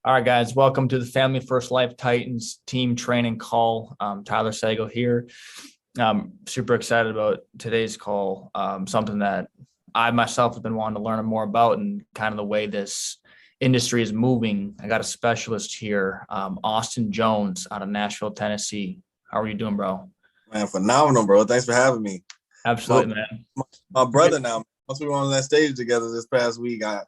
All right, guys, welcome to the Family First Life Titans team training call. Tyler Sagal here. I'm super excited about today's call. Something that I myself have been wanting to learn more about and kind of the way this industry is moving. I got a specialist here, Austin Jones out of Nashville, Tennessee. How are you doing, bro? Man, phenomenal, bro. Thanks for having me. My, Absolutely, man. my brother now, once we were on that stage together this past week, Right,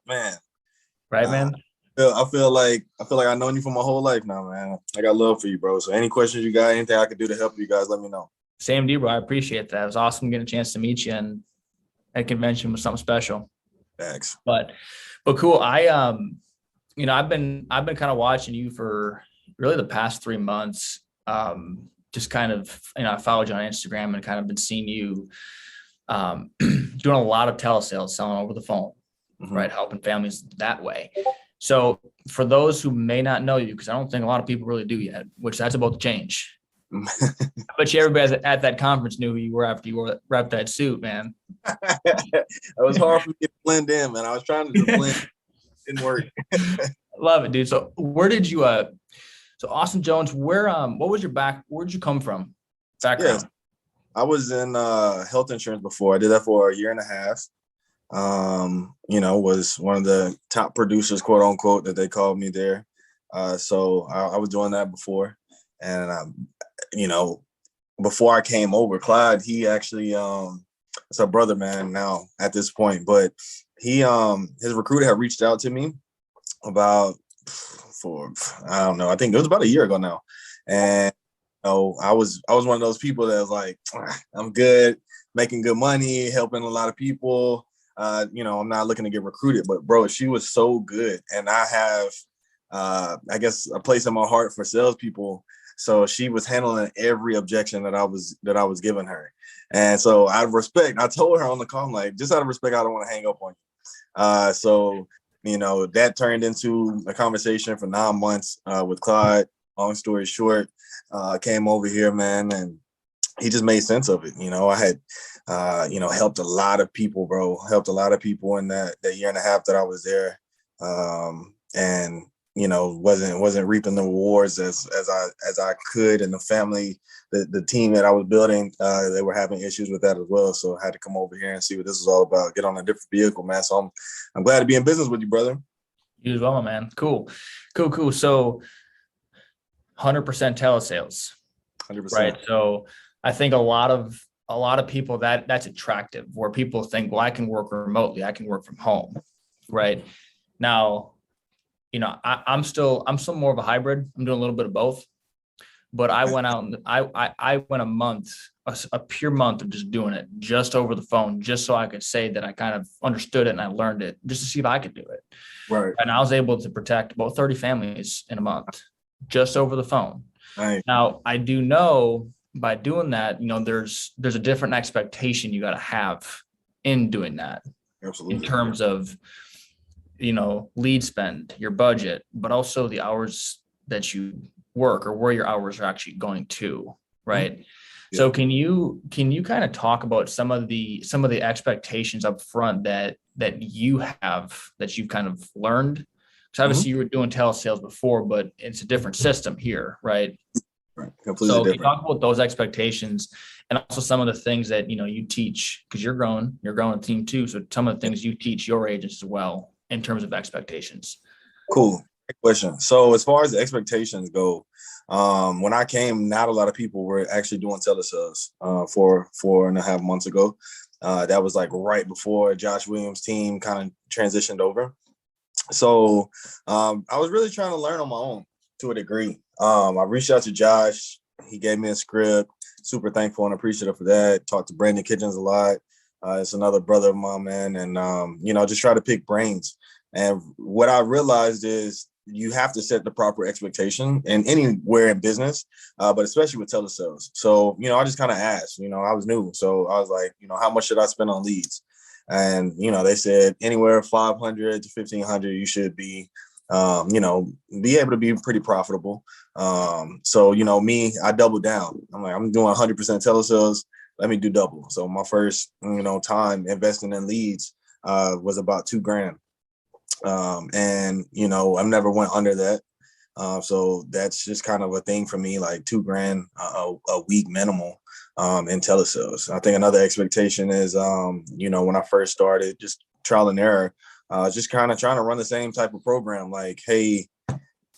uh, man? I feel like I've known you for my whole life now, man. I got love for you, bro. So any questions you got, anything I could do to help you guys, let me know. Same to you, bro. I appreciate that. It was awesome getting a chance to meet you, and at convention was something special. Thanks. But cool. I've been kind of watching you for really the past 3 months. Just kind of, I followed you on Instagram and kind of been seeing you doing a lot of telesales, selling over the phone, right? Helping families that way. So for those who may not know you, because I don't think a lot of people really do yet, which that's about to change. I bet you everybody at that conference knew who you were after you wrapped that suit, man. It was hard for me to blend in, man. I was trying to just blend. Didn't work. Love it, dude. So where did you so Austin Jones, what was your where'd you come from? Background. Yes, I was in health insurance before. I did that for a year and a half. Was one of the top producers, quote unquote, that they called me there. So I was doing that before. And before I came over, Clyde, he actually it's a brother, man, now at this point, but he his recruiter had reached out to me about for I don't know, I think it was about a year ago now. And I was one of those people that was like, I'm good, making good money, helping a lot of people. I'm not looking to get recruited, but bro, she was so good. And I have I guess a place in my heart for salespeople. So she was handling every objection that I was giving her. And so out of respect, I told her on the call, I'm like, just out of respect, I don't want to hang up on you. That turned into a conversation for 9 months with Clyde. Long story short, came over here, man, and he just made sense of it. I had, helped a lot of people, bro. Helped a lot of people in that year and a half that I was there. And wasn't reaping the rewards as I could, and the family, the team that I was building, they were having issues with that as well. So I had to come over here and see what this is all about. Get on a different vehicle, man. So I'm glad to be in business with you, brother. You as well, man. Cool. So 100% telesales, 100%. right? So I think a lot of people that's attractive, where people think, well, I can work remotely, I can work from home, right? Now, I'm still more of a hybrid. I'm doing a little bit of both, but I went out and I went a month, a pure month of just doing it just over the phone, just so I could say that I kind of understood it and I learned it just to see if I could do it. Right. And I was able to protect about 30 families in a month just over the phone. Right. Now I do know by doing that, there's a different expectation you got to have in doing that. Absolutely. In terms of lead spend, your budget, but also the hours that you work or where your hours are actually going to, right? Mm-hmm. So can you kind of talk about some of the expectations up front that you have, that you've kind of learned? Because obviously you were doing telesales before, but it's a different system here, right? Right. Completely so different. Can you talk about those expectations and also some of the things that you teach, because you're growing a team too. So some of the things you teach your agents as well in terms of expectations. Cool. Great question. So as far as the expectations go, when I came, not a lot of people were actually doing telesales 4.5 months ago. That was like right before Josh Williams' team kind of transitioned over. So I was really trying to learn on my own to a degree. I reached out to Josh. He gave me a script. Super thankful and appreciative for that. Talked to Brandon Kitchens a lot. It's another brother of mine, man. And, just try to pick brains. And what I realized is you have to set the proper expectation and anywhere in business, but especially with telesales. So, I just kind of asked, I was new. So I was like, how much should I spend on leads? And, they said anywhere 500 to 1,500, you should be, be able to be pretty profitable. So, me, I doubled down. I'm like, I'm doing 100% telesales. Let me do double. So my first, time investing in leads was about $2,000. And, I've never went under that. So that's just kind of a thing for me, like $2,000 a week minimal in telesales. I think another expectation is, when I first started, just trial and error, just kind of trying to run the same type of program. Like, hey,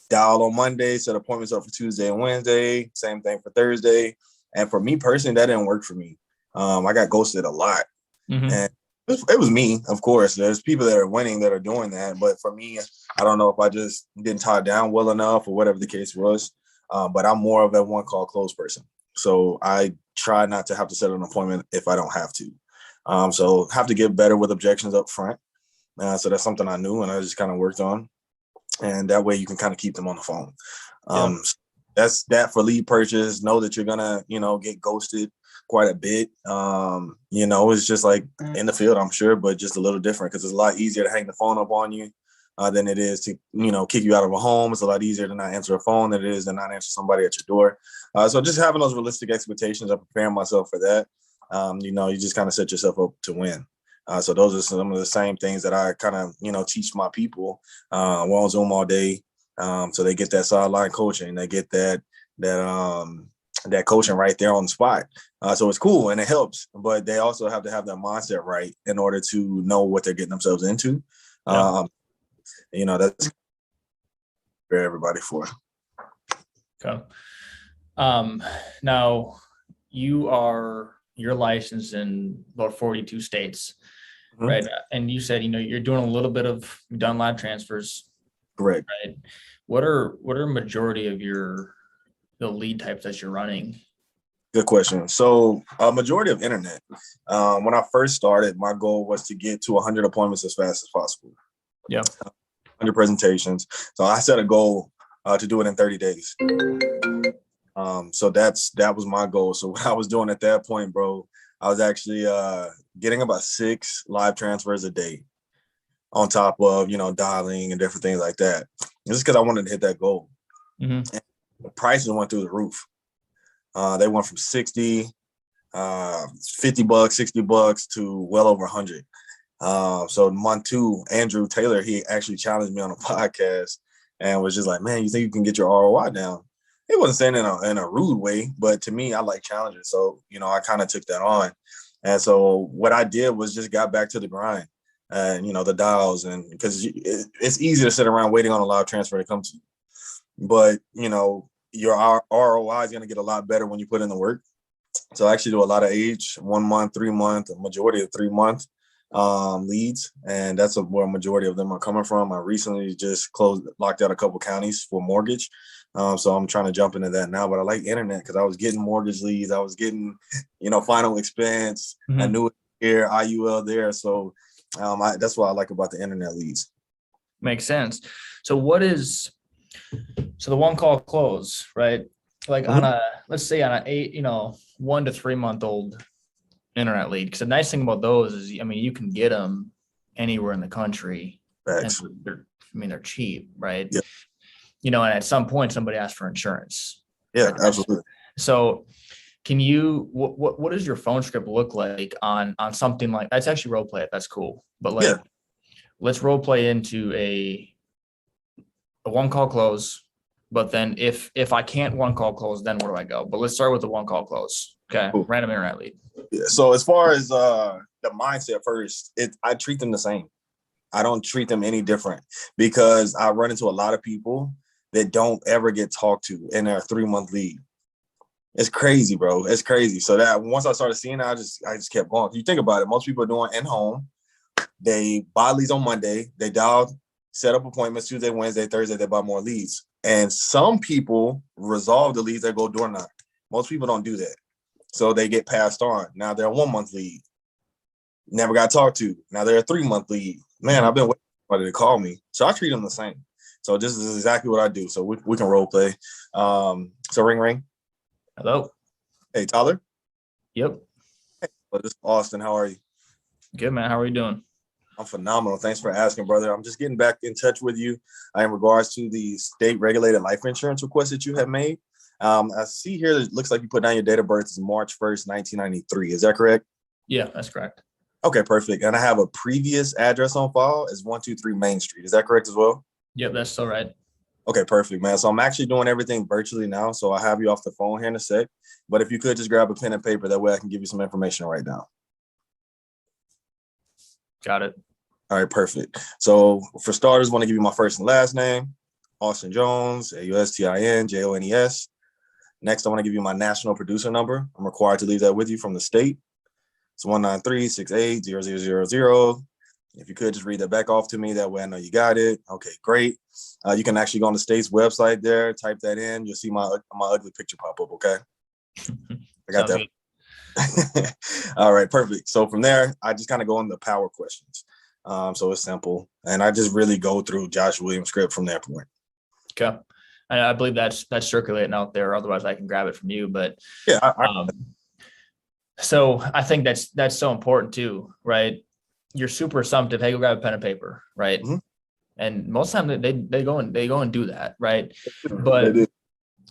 dial on Monday, set appointments up for Tuesday and Wednesday, same thing for Thursday. And for me personally, that didn't work for me. I got ghosted a lot. And it was me, of course. There's people that are winning that are doing that. But for me, I don't know if I just didn't tie it down well enough or whatever the case was. But I'm more of a one call close person. So I try not to have to set an appointment if I don't have to. So have to get better with objections up front. So that's something I knew and I just kind of worked on. And that way you can kind of keep them on the phone. So that's that for lead purchase. Know that you're going to, get ghosted quite a bit. It's just like in the field, I'm sure, but just a little different because it's a lot easier to hang the phone up on you than it is to, kick you out of a home. It's a lot easier to not answer a phone than it is to not answer somebody at your door. So just having those realistic expectations, I'm preparing myself for that. You just kind of set yourself up to win. So those are some of the same things that I kind of, teach my people. We're on Zoom all day. So they get that sideline coaching. They get that coaching right there on the spot. So it's cool and it helps, but they also have to have their mindset right in order to know what they're getting themselves into. That's for everybody for. Okay. Now you're licensed in about 42 states, right? And you said, you're doing a little bit of, you've done lab transfers. Correct. Right. What are majority of the lead types that you're running? Good question. So a majority of internet. When I first started, my goal was to get to 100 appointments as fast as possible. Yeah. 100 presentations. So I set a goal to do it in 30 days. So that was my goal. So what I was doing at that point, bro, I was actually getting about 6 live transfers a day on top of, dialing and different things like that. Just because I wanted to hit that goal. And the prices went through the roof. They went from 60, $50, $60 to well over 100. So month 2, Andrew Taylor, he actually challenged me on a podcast and was just like, man, you think you can get your ROI down? He wasn't saying in a rude way, but to me, I like challenges. So, I kind of took that on. And so what I did was just got back to the grind and, the dials, and because it's easy to sit around waiting on a live transfer to come to you. But, your ROI is going to get a lot better when you put in the work. So I actually do a lot of 1 month, 3 month, a majority of 3 month leads. And that's where a majority of them are coming from. I recently just locked out a couple counties for mortgage. So I'm trying to jump into that now, but I like internet because I was getting mortgage leads. I was getting, final expense. I knew it here, IUL there. So that's what I like about the internet leads. Makes sense. So the one call close, right? Like let's say on a 1 to 3 month old internet lead. Because the nice thing about those is, you can get them anywhere in the country. Thanks. And they're cheap, right? Yeah. And at some point somebody asks for insurance. Yeah, right? absolutely. So can you, what does your phone script look like on something like that's actually role play? That's cool. But let's role play into a one call close. But then if I can't one call close, then where do I go? But let's start with the one call close. Okay. Cool. Random internet lead. Yeah. So as far as the mindset first, I treat them the same. I don't treat them any different because I run into a lot of people that don't ever get talked to in their 3 month lead. It's crazy, bro. It's crazy. So that once I started seeing it, I just kept going. If you think about it, most people are doing in home. They buy leads on Monday. They dial, set up appointments Tuesday, Wednesday, Thursday. They buy more leads. And some people resolve the leads that go door knock. Most people don't do that. So they get passed on. Now they're a 1 month lead. Never got talked to. Now they're a 3 month lead. Man, I've been waiting for somebody to call me. So I treat them the same. So this is exactly what I do. So we can role play. So ring. Hello. Hey, Tyler. Yep. Hey, this is Austin. How are you? Good, man. How are you doing? I'm phenomenal. Thanks for asking, brother. I'm just getting back in touch with you in regards to the state regulated life insurance request that you have made. I see here that it looks like you put down your date of birth is March 1st, 1993. Is that correct? Yeah, that's correct. Okay, perfect. And I have a previous address on file is 123 Main Street. Is that correct as well? Yep, that's still right. Okay, perfect, man. So I'm actually doing everything virtually now. So I'll have you off the phone here in a sec. But if you could just grab a pen and paper, that way I can give you some information right now. Got it. All right, perfect. So for starters, I want to give you my first and last name, Austin Jones, AUSTIN, JONES. Next, I want to give you my national producer number. I'm required to leave that with you from the state. It's 193-68-0000. If you could just read that back off to me, that way I know you got it. Okay, great. You can actually go on the state's website there, type that in. You'll see my ugly picture pop up, okay? I got that. All right, perfect. So from there, I just kind of go into power questions. So it's simple. And I just really go through Josh Williams' script from that point. Okay. And I believe that's circulating out there. Otherwise, I can grab it from you. But yeah, so I think that's so important too, right? You're super assumptive. Hey, go grab a pen and paper, right? Mm-hmm. And most of the time they go and do that, right? But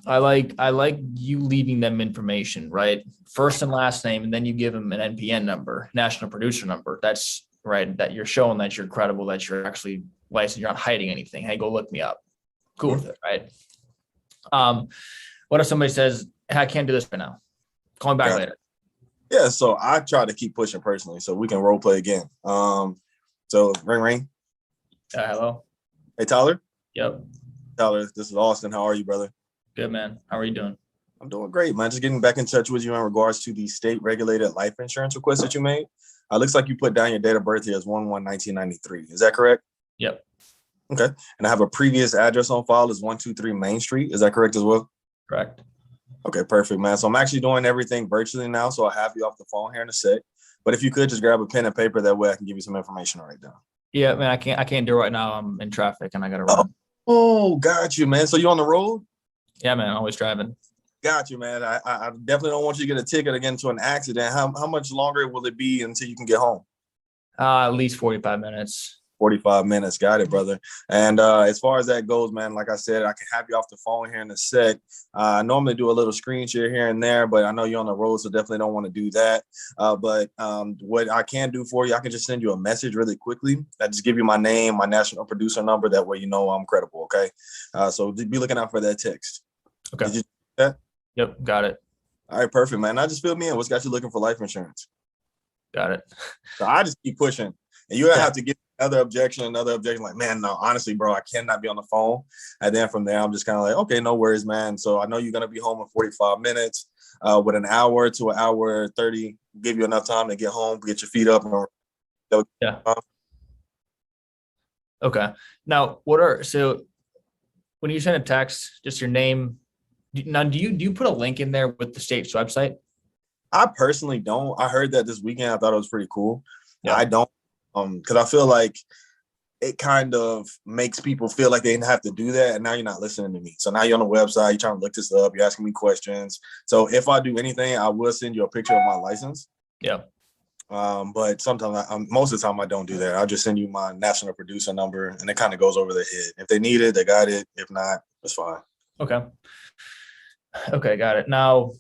I like you leaving them information, right? First and last name, and then you give them an NPN number, national producer number. That's right. That you're showing that you're credible, that you're actually licensed, you're not hiding anything. Hey, go look me up. Cool with it, right? What if somebody says, hey, I can't do this right now? Call me back later. Yeah, so I try to keep pushing personally so we can role play again. So ring. Hello. Hey, Tyler. Yep. Tyler, this is Austin. How are you, brother? Good, man. How are you doing? I'm doing great, man. Just getting back in touch with you in regards to the state-regulated life insurance request that you made. Looks like you put down your date of birth here as 1/1/1993. Is that correct? Yep. Okay. And I have a previous address on file is 123 Main Street. Is that correct as well? Correct. Okay, perfect, man. So I'm actually doing everything virtually now, so I'll have you off the phone here in a sec. But if you could just grab a pen and paper, that way I can give you some information right now. Yeah, man, I can't do it right now. I'm in traffic and I gotta run. Oh, got you, man. So you on the road? Yeah, man, always driving. Got you, man. I definitely don't want you to get a ticket or get into an accident. How much longer will it be until you can get home? At least 45 minutes. 45 minutes. Got it, brother. And as far as that goes, man, like I said, I can have you off the phone here in a sec. I normally do a little screen share here and there, but I know you're on the road, so definitely don't want to do that. But what I can do for you, I can just send you a message really quickly. I just give you my name, my national producer number. That way you know I'm credible, okay? So be looking out for that text. Okay. Did you do that? Yep, got it. All right, perfect, man. Now just fill me in. What's got you looking for life insurance? Got it. So I just keep pushing. And you have to get another objection, like, man, no, honestly, bro, I cannot be on the phone. And then from there, I'm just kind of like, okay, no worries, man. So I know you're going to be home in 45 minutes with an hour to an hour 30, give you enough time to get home, get your feet up. Yeah. Okay. Now, so when you send a text, just your name, now, do you put a link in there with the state's website? I personally don't. I heard that this weekend. I thought it was pretty cool. Yeah. I don't. Because I feel like it kind of makes people feel like they didn't have to do that. And now you're not listening to me. So now you're on the website, you're trying to look this up, you're asking me questions. So if I do anything, I will send you a picture of my license. Yeah. But sometimes, most of the time, I don't do that. I'll just send you my national producer number, and it kind of goes over their head. If they need it, they got it. If not, it's fine. Okay. Okay, got it. Now,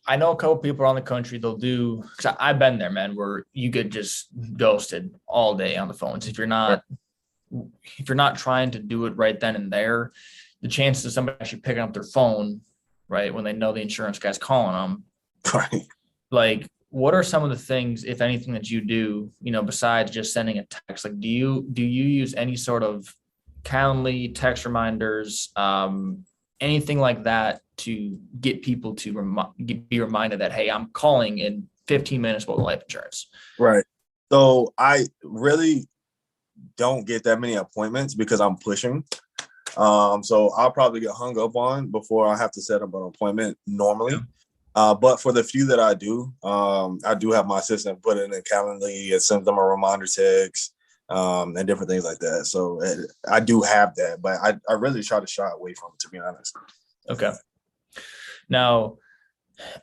I know a couple people around the country, they'll do, because I've been there, man, where you get just ghosted all day on the phones. If you're not trying to do it right then and there, the chances of somebody actually picking up their phone, right, when they know the insurance guy's calling them, right? Like, what are some of the things, if anything, that you do, besides just sending a text? Like, do you use any sort of Calendly, text reminders, anything like that to get people to be reminded that, hey, I'm calling in 15 minutes about life insurance? Right. So I really don't get that many appointments because I'm pushing. So I'll probably get hung up on before I have to set up an appointment normally. Yeah. But for the few that I do have my assistant put it in Calendly and send them a reminder text and different things like that. So I do have that, but I really try to shy away from it, to be honest. Okay. Now,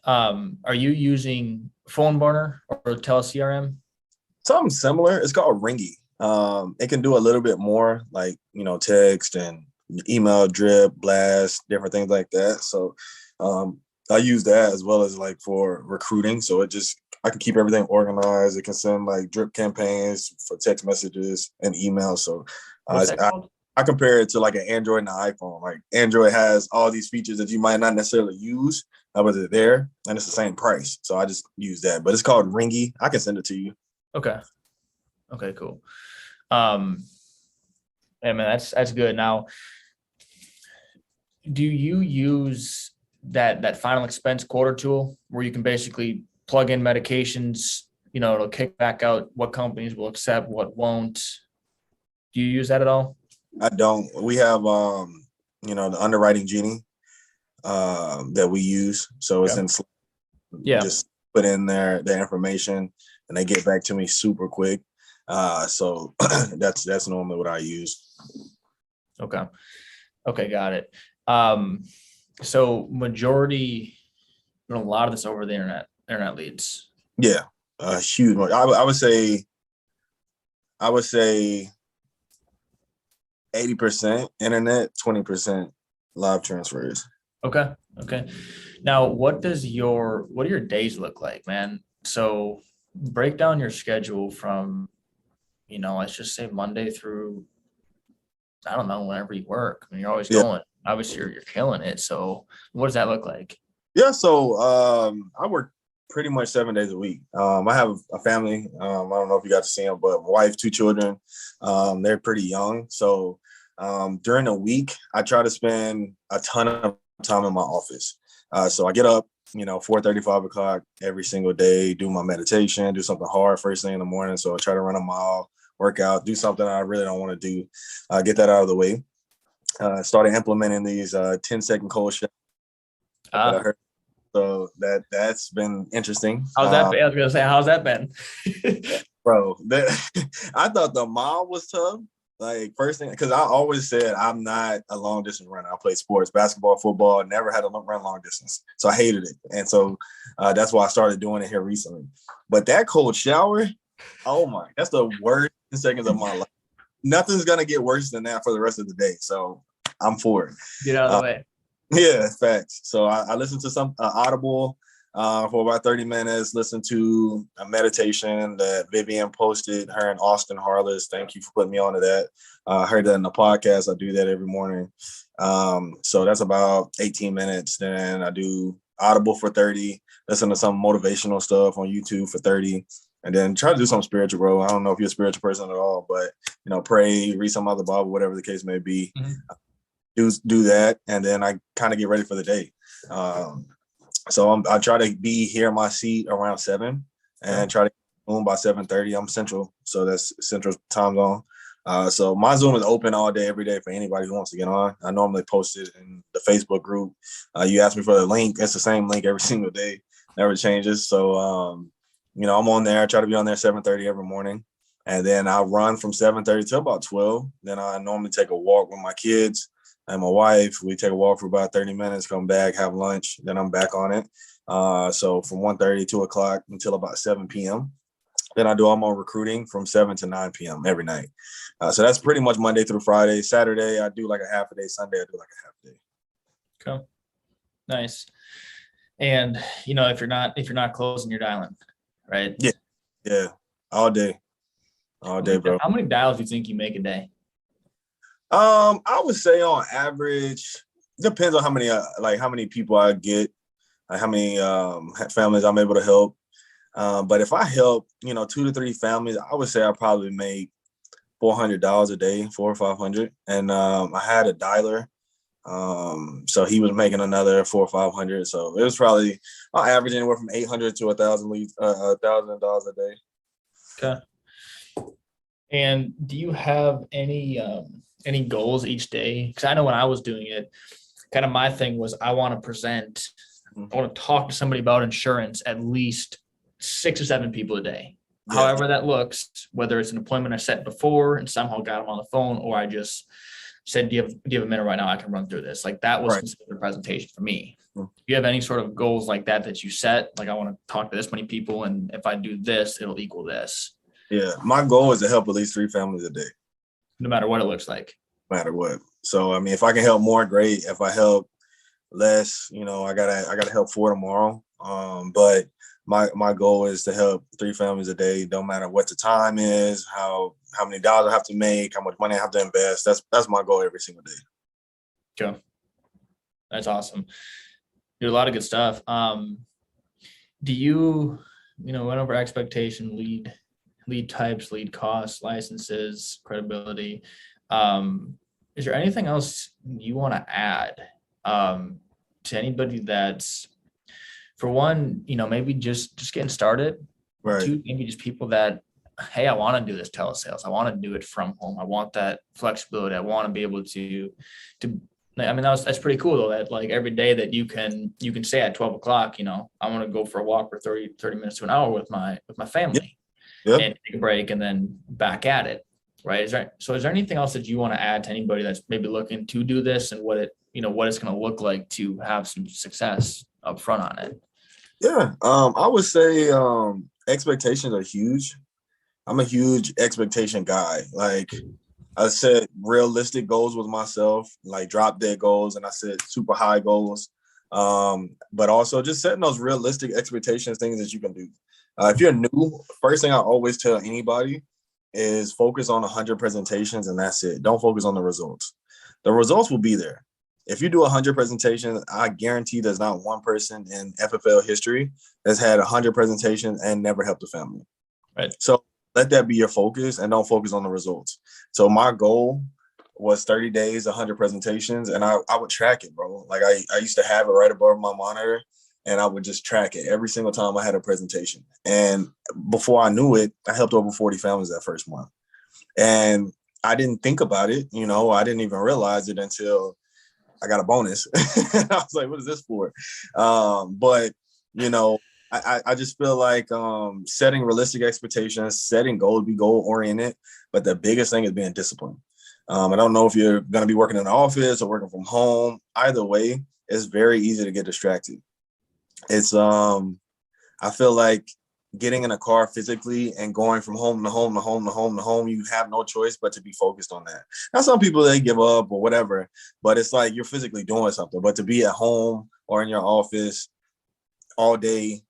are you using Phone Burner or TeleCRM? Something similar. It's called Ringy. It can do a little bit more, like, text and email drip, blast, different things like that. So I use that as well as like for recruiting. So I can keep everything organized. It can send like drip campaigns for text messages and emails. So What's that called? I compare it to like an Android and an iPhone. Like Android has all these features that you might not necessarily use, but they're there and it's the same price. So I just use that. But it's called Ringy. I can send it to you. Okay. Okay, cool. Yeah, man, that's good. Now, do you use that final expense quoter tool where you can basically plug in medications, it'll kick back out what companies will accept, what won't? Do you use that at all? I don't. We have the underwriting genie that we use. So it's Okay. in just put in their information and they get back to me super quick. So that's normally what I use. Okay. Okay, got it. So majority, a lot of this over the internet leads. Yeah, huge. I would say 80% internet, 20% live transfers. Okay. Okay. Now, what do your days look like, man? So break down your schedule from, let's just say Monday through, I don't know, whenever you work. I mean, you're always going. Obviously, you're killing it. So what does that look like? Yeah, so I work pretty much 7 days a week. I have a family. I don't know if you got to see them, but my wife, 2 children. They're pretty young. So during the week, I try to spend a ton of time in my office. So I get up, 4:30, 5 o'clock every single day, do my meditation, do something hard first thing in the morning. So I try to run a mile, work out, do something I really don't want to do, get that out of the way. Started implementing these 10-second cold showers that I heard. So that's been interesting. How's that been? I was gonna say, how's that been? Bro, I thought the mile was tough. Like first thing, because I always said I'm not a long distance runner. I played sports, basketball, football, never had to run long distance. So I hated it. And so that's why I started doing it here recently. But that cold shower, oh my, that's the worst 10 seconds of my life. Nothing's gonna get worse than that for the rest of the day. So I'm for it. Get out of the way. Yeah, facts. So I listened to some Audible for about 30 minutes, listened to a meditation that Vivian posted, her and Austin Harless. Thank you for putting me onto that. I heard that in the podcast. I do that every morning. So that's about 18 minutes. Then I do Audible for 30, listen to some motivational stuff on YouTube for 30, and then try to do some spiritual growth. I don't know if you're a spiritual person at all, but, pray, read some other Bible, whatever the case may be. Mm-hmm. Do that, and then I kind of get ready for the day. So I try to be here in my seat around 7 and try to get home by 7:30. I'm Central, so that's Central time zone. So my Zoom is open all day, every day for anybody who wants to get on. I normally post it in the Facebook group. You asked me for the link. It's the same link every single day, never changes. So, I'm on there. I try to be on there 7:30 every morning. And then I run from 7:30 to about 12. Then I normally take a walk with my kids and my wife. We take a walk for about 30 minutes, come back, have lunch, then I'm back on it. So from 1:30, 2 o'clock until about 7 p.m. Then I do all my recruiting from 7 to 9 p.m. every night. So that's pretty much Monday through Friday. Saturday, I do like a half a day. Sunday, I do like a half a day. Okay. Nice. And, if you're not closing, you're dialing, right? Yeah. Yeah. All day, bro. How many dials do you think you make a day? I would say on average, depends on how many people I get, how many families I'm able to help. But if I help, 2 to 3 families, I would say I probably make $400 a day, 400 or 500. And I had a dialer, so he was making another 400 or 500. So it was probably on average anywhere from 800 to $1,000 a day. Okay. And do you have any goals each day? Because I know when I was doing it, kind of my thing was I want to talk to somebody about insurance at least 6 or 7 people a day. Yeah. However that looks, whether it's an appointment I set before and somehow got them on the phone, or I just said, do you have a minute right now? I can run through this. Like that was considered a presentation for me. Do you have any sort of goals like that you set? Like I want to talk to this many people, and if I do this, it'll equal this. Yeah, my goal is to help at least 3 families a day. No matter what it looks like. No matter what. So, I mean, if I can help more, great. If I help less. I gotta help 4 tomorrow. But my goal is to help 3 families a day. Don't matter what the time is, how many dollars I have to make, how much money I have to invest. That's my goal every single day. Sure. That's awesome. Do a lot of good stuff. Do you went over expectation, lead types, lead costs, licenses, credibility. Is there anything else you want to add to anybody that's, for one, maybe just getting started, or Right. 2, maybe just people that, hey, I want to do this telesales. I want to do it from home. I want that flexibility. I want to be able to I mean, that's pretty cool though, that like every day that you can say at 12 o'clock, I want to go for a walk for 30 minutes to an hour with my family. Yep. And take a break and then back at it. Right. Is there anything else that you want to add to anybody that's maybe looking to do this, and what it's going to look like to have some success up front on it? Yeah. I would say expectations are huge. I'm a huge expectation guy. Like, I set realistic goals with myself, like drop dead goals, and I set super high goals. But also just setting those realistic expectations, things that you can do. If you're new, first thing I always tell anybody is focus on 100 presentations, and that's it. Don't focus on the results. The results will be there. If you do 100 presentations, I guarantee there's not one person in FFL history that's had 100 presentations and never helped a family. Right. So let that be your focus, and don't focus on the results. So my goal was 30 days, 100 presentations, and I would track it, bro. Like I used to have it right above my monitor, and I would just track it every single time I had a presentation. And before I knew it, I helped over 40 families that first month. And I didn't think about it. I didn't even realize it until I got a bonus. I was like, what is this for? But I just feel like setting realistic expectations, setting goals, be goal oriented. But the biggest thing is being disciplined. I don't know if you're going to be working in the office or working from home. Either way, it's very easy to get distracted. It's I feel like getting in a car physically and going from home to home to home to home to home, you have no choice but to be focused on that. Now, some people, they give up or whatever, but it's like you're physically doing something. But to be at home or in your office all day,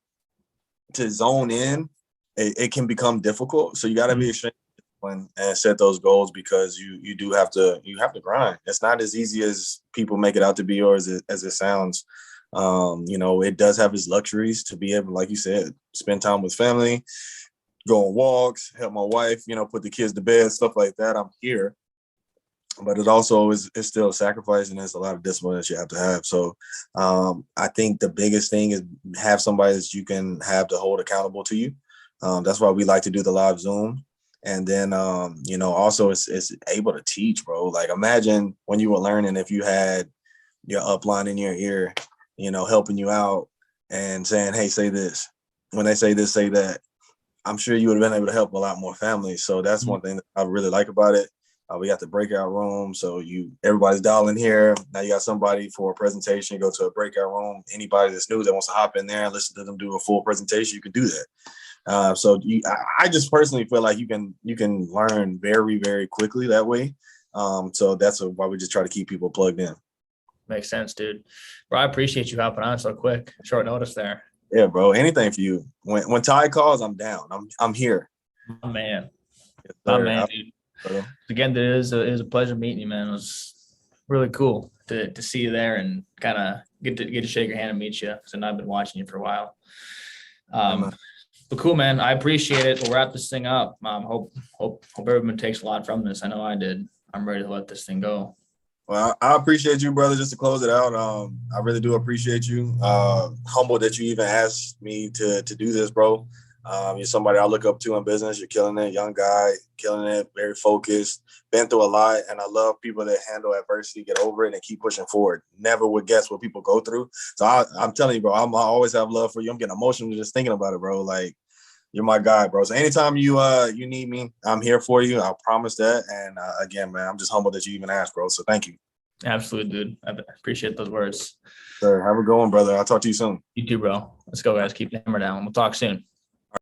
to zone in, it can become difficult. So you got to be extremely disciplined and set those goals, because you do have to grind. It's not as easy as people make it out to be, or as it sounds. It does have its luxuries to be able, like you said, spend time with family, go on walks, help my wife, put the kids to bed, stuff like that. I'm here. But it also is still a sacrifice, and there's a lot of discipline that you have to have. So I think the biggest thing is have somebody that you can have to hold accountable to you. That's why we like to do the live Zoom. And then, also it's able to teach, bro. Like, imagine when you were learning, if you had your upline in your ear, helping you out and saying, hey, say this. When they say this, say that. I'm sure you would have been able to help a lot more families. So that's one thing that I really like about it. We got the breakout room, so everybody's dialing here. Now you got somebody for a presentation. You go to a breakout room. Anybody that's new that wants to hop in there and listen to them do a full presentation, you can do that. I just personally feel like you can learn very, very quickly that way. So that's why we just try to keep people plugged in. Makes sense, dude. Bro, I appreciate you hopping on so quick, short notice there. Yeah, bro. Anything for you. When Ty calls, I'm down. I'm here. Oh, man. Yes, Oh, man, dude. Again, it is a pleasure meeting you, man. It was really cool to see you there and kind of get to shake your hand and meet you. So I've been watching you for a while. But cool, man. I appreciate it. We'll wrap this thing up. Hope everyone takes a lot from this. I know I did. I'm ready to let this thing go. Well, I appreciate you, brother. Just to close it out, I really do appreciate you. Humbled that you even asked me to do this, bro. You're somebody I look up to in business. You're killing it, young guy, killing it, very focused, been through a lot. And I love people that handle adversity, get over it, and keep pushing forward. Never would guess what people go through. So I'm telling you, bro, I always have love for you. I'm getting emotional just thinking about it, bro. Like, you're my guy, bro. So anytime you need me, I'm here for you. I promise that. And again, man, I'm just humbled that you even asked, bro. So thank you. Absolutely, dude. I appreciate those words. Sir, have a good one, brother. I'll talk to you soon. You too, bro. Let's go, guys. Keep the hammer down. We'll talk soon.